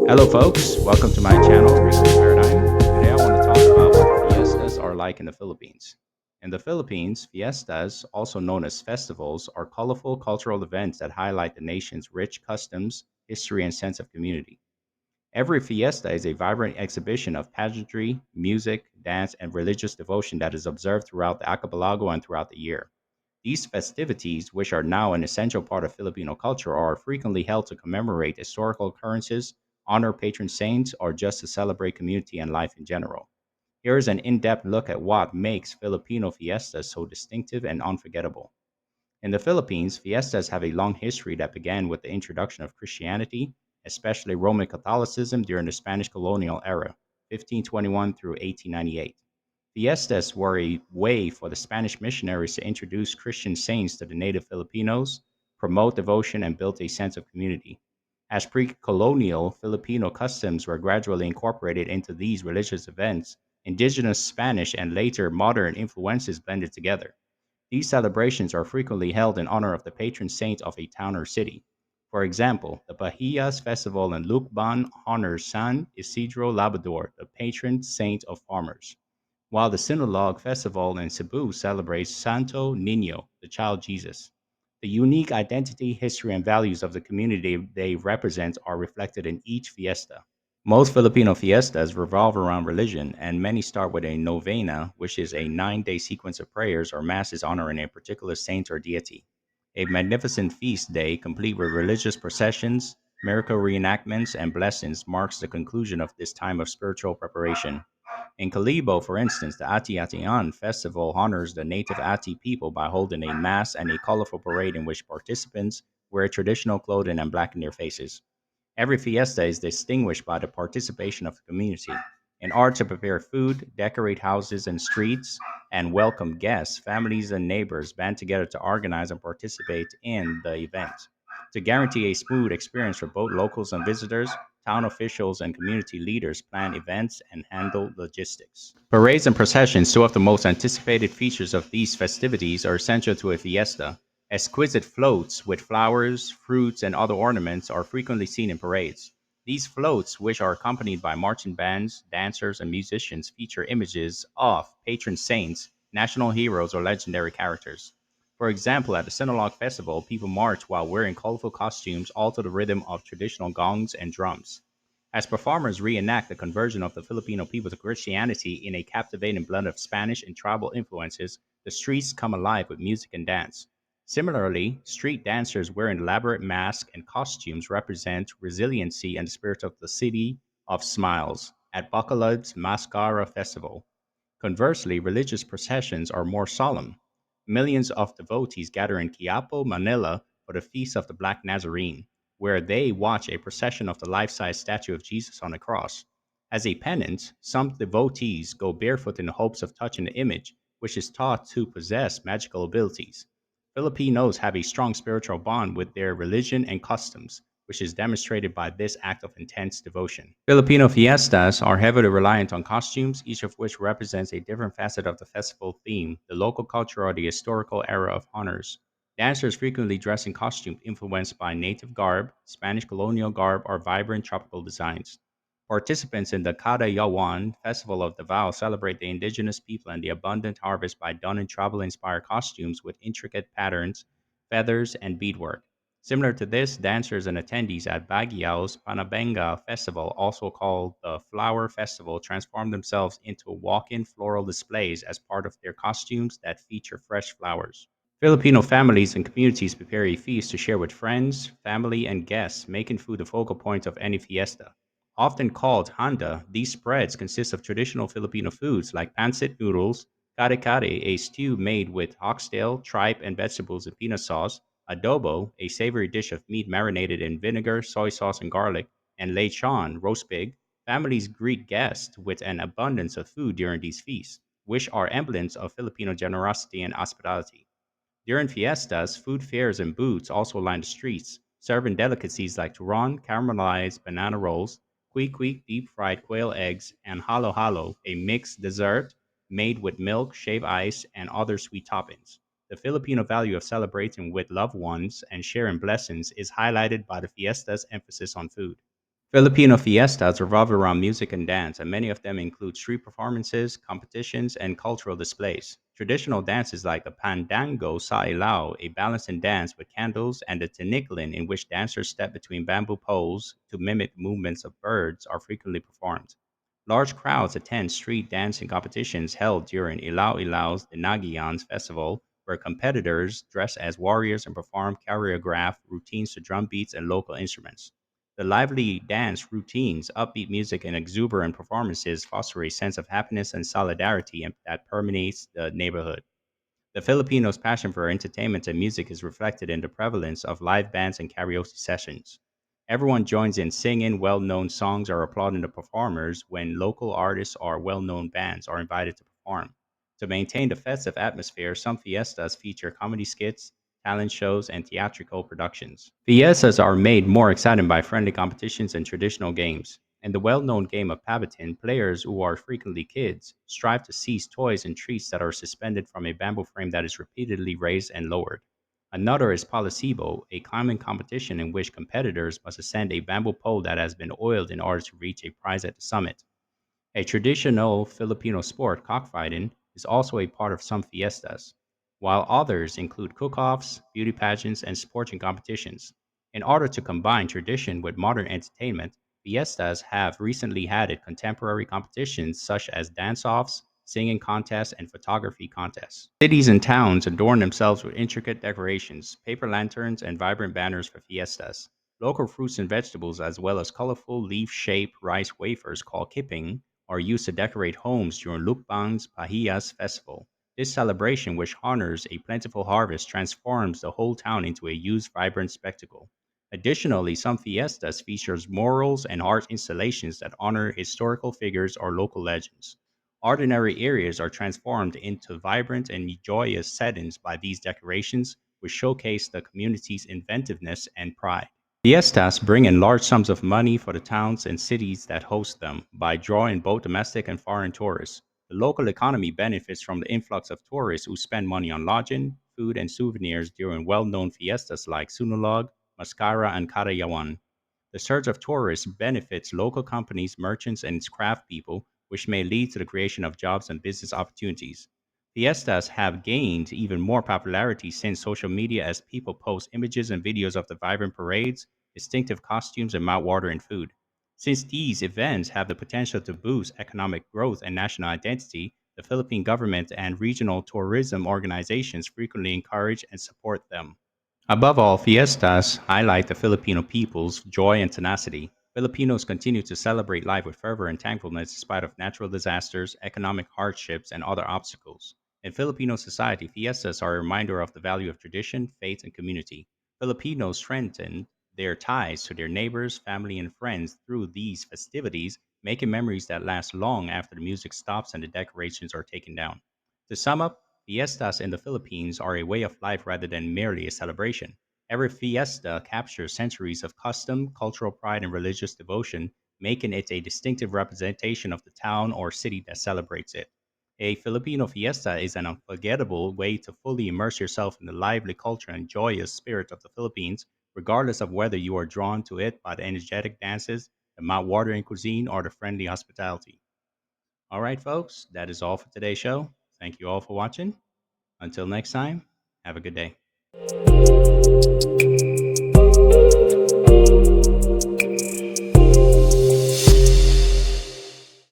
Hello, folks. Welcome to my channel, Research Paradigm. Today, I want to talk about what fiestas are like in the Philippines. In the Philippines, fiestas, also known as festivals, are colorful cultural events that highlight the nation's rich customs, history, and sense of community. Every fiesta is a vibrant exhibition of pageantry, music, dance, and religious devotion that is observed throughout the archipelago and throughout the year. These festivities, which are now an essential part of Filipino culture, are frequently held to commemorate historical occurrences, honor patron saints, or just to celebrate community and life in general. Here is an in depth look at what makes Filipino fiestas so distinctive and unforgettable. In the Philippines, fiestas have a long history that began with the introduction of Christianity, especially Roman Catholicism during the Spanish colonial era, 1521 through 1898. Fiestas were a way for the Spanish missionaries to introduce Christian saints to the native Filipinos, promote devotion, and build a sense of community. As pre colonial Filipino customs were gradually incorporated into these religious events, indigenous Spanish and later modern influences blended together. These celebrations are frequently held in honor of the patron saint of a town or city. For example, the Bahías Festival in Lucban honors San Isidro Labrador, the patron saint of farmers, while the Sinulog Festival in Cebu celebrates Santo Niño, the child Jesus. The unique identity, history, and values of the community they represent are reflected in each fiesta. Most Filipino fiestas revolve around religion, and many start with a novena, which is a 9 day sequence of prayers or masses honoring a particular saint or deity. A magnificent feast day, complete with religious processions, miracle reenactments, and blessings, marks the conclusion of this time of spiritual preparation. In Kalibo, for instance, the Ati-Atian festival honors the native Ati people by holding a mass and a colorful parade in which participants wear traditional clothing and blacken their faces. Every fiesta is distinguished by the participation of the community. In order to prepare food, decorate houses and streets, and welcome guests, families and neighbors band together to organize and participate in the event. To guarantee a smooth experience for both locals and visitors, town officials and community leaders plan events and handle logistics. Parades and processions, two of the most anticipated features of these festivities, are essential to a fiesta. Exquisite floats with flowers, fruits, and other ornaments are frequently seen in parades. These floats, which are accompanied by marching bands, dancers, and musicians, feature images of patron saints, national heroes, or legendary characters. For example, at the Sinulog Festival, people march while wearing colorful costumes, all to the rhythm of traditional gongs and drums. As performers reenact the conversion of the Filipino people to Christianity in a captivating blend of Spanish and tribal influences, the streets come alive with music and dance. Similarly, street dancers wearing elaborate masks and costumes represent resiliency and the spirit of the City of Smiles at Bacalad's Mascara Festival. Conversely, religious processions are more solemn. Millions of devotees gather in Quiapo, Manila for the Feast of the Black Nazarene, where they watch a procession of the life size statue of Jesus on a cross. As a penance, some devotees go barefoot in the hopes of touching the image, which is thought to possess magical abilities. Filipinos have a strong spiritual bond with their religion and customs, which is demonstrated by this act of intense devotion. Filipino fiestas are heavily reliant on costumes, each of which represents a different facet of the festival theme, the local culture, or the historical era of honors. Dancers frequently dress in costumes influenced by native garb, Spanish colonial garb, or vibrant tropical designs. Participants in the Kada Yawan Festival of Davao celebrate the indigenous people and the abundant harvest by donning travel inspired costumes with intricate patterns, feathers, and beadwork. Similar to this, dancers and attendees at Baguio's Panabenga Festival, also called the Flower Festival, transform themselves into walk in floral displays as part of their costumes that feature fresh flowers. Filipino families and communities prepare a feast to share with friends, family, and guests, making food the focal point of any fiesta. Often called handa, these spreads consist of traditional Filipino foods like pancit noodles, kare-kare, a stew made with oxtail, tripe, and vegetables in peanut sauce, adobo, a savory dish of meat marinated in vinegar, soy sauce, and garlic, and lechon, roast pig. Families greet guests with an abundance of food during these feasts, which are emblems of Filipino generosity and hospitality. During fiestas, food fairs and booths also line the streets, serving delicacies like turon, caramelized banana rolls, quick deep-fried quail eggs, and halo halo, a mixed dessert made with milk, shaved ice, and other sweet toppings. The Filipino value of celebrating with loved ones and sharing blessings is highlighted by the fiesta's emphasis on food. Filipino fiestas revolve around music and dance, and many of them include street performances, competitions, and cultural displays. Traditional dances like the pandango sa ilao, a balancing dance with candles, and the tiniklin, in which dancers step between bamboo poles to mimic movements of birds, are frequently performed. Large crowds attend street dancing competitions held during Ilao Ilao's Dinagian's festival, where competitors dress as warriors and perform choreographed routines to drum beats and local instruments. The lively dance routines, upbeat music, and exuberant performances foster a sense of happiness and solidarity that permeates the neighborhood. The Filipinos' passion for entertainment and music is reflected in the prevalence of live bands and karaoke sessions. Everyone joins in singing well known songs or applauding the performers when local artists or well known bands are invited to perform. To maintain the festive atmosphere, some fiestas feature comedy skits, talent shows, and theatrical productions. Fiestas are made more exciting by friendly competitions and traditional games. In the well known game of Pabatin, players who are frequently kids strive to seize toys and treats that are suspended from a bamboo frame that is repeatedly raised and lowered. Another is Palasibo, a climbing competition in which competitors must ascend a bamboo pole that has been oiled in order to reach a prize at the summit. A traditional Filipino sport, cockfighting, is also a part of some fiestas, while others include cook-offs, beauty pageants, and sporting competitions. In order to combine tradition with modern entertainment, fiestas have recently added contemporary competitions such as dance-offs, singing contests, and photography contests. Cities and towns adorn themselves with intricate decorations, paper lanterns, and vibrant banners for fiestas. Local fruits and vegetables, as well as colorful leaf-shaped rice wafers called kiping, are used to decorate homes during Lukbang's Pahiyas festival. This celebration, which honors a plentiful harvest, transforms the whole town into a huge, vibrant spectacle. Additionally, some fiestas features murals and art installations that honor historical figures or local legends. Ordinary areas are transformed into vibrant and joyous settings by these decorations, which showcase the community's inventiveness and pride. Fiestas bring in large sums of money for the towns and cities that host them by drawing both domestic and foreign tourists. The local economy benefits from the influx of tourists who spend money on lodging, food, and souvenirs during well known fiestas like Sunulog, Mascara, and Karayawan. The surge of tourists benefits local companies, merchants, and craft people, which may lead to the creation of jobs and business opportunities. Fiestas have gained even more popularity since social media as people post images and videos of the vibrant parades, distinctive costumes, and mouth-watering food. Since these events have the potential to boost economic growth and national identity, the Philippine government and regional tourism organizations frequently encourage and support them. Above all, fiestas highlight the Filipino people's joy and tenacity. Filipinos continue to celebrate life with fervor and thankfulness despite of natural disasters, economic hardships, and other obstacles. In Filipino society, fiestas are a reminder of the value of tradition, faith, and community. Filipinos strengthen their ties to their neighbors, family, and friends through these festivities, making memories that last long after the music stops and the decorations are taken down. To sum up, fiestas in the Philippines are a way of life rather than merely a celebration. Every fiesta captures centuries of custom, cultural pride, and religious devotion, making it a distinctive representation of the town or city that celebrates it. A Filipino fiesta is an unforgettable way to fully immerse yourself in the lively culture and joyous spirit of the Philippines, regardless of whether you are drawn to it by the energetic dances, the mouth-watering cuisine, or the friendly hospitality. All right, folks, that is all for today's show. Thank you all for watching. Until next time, have a good day.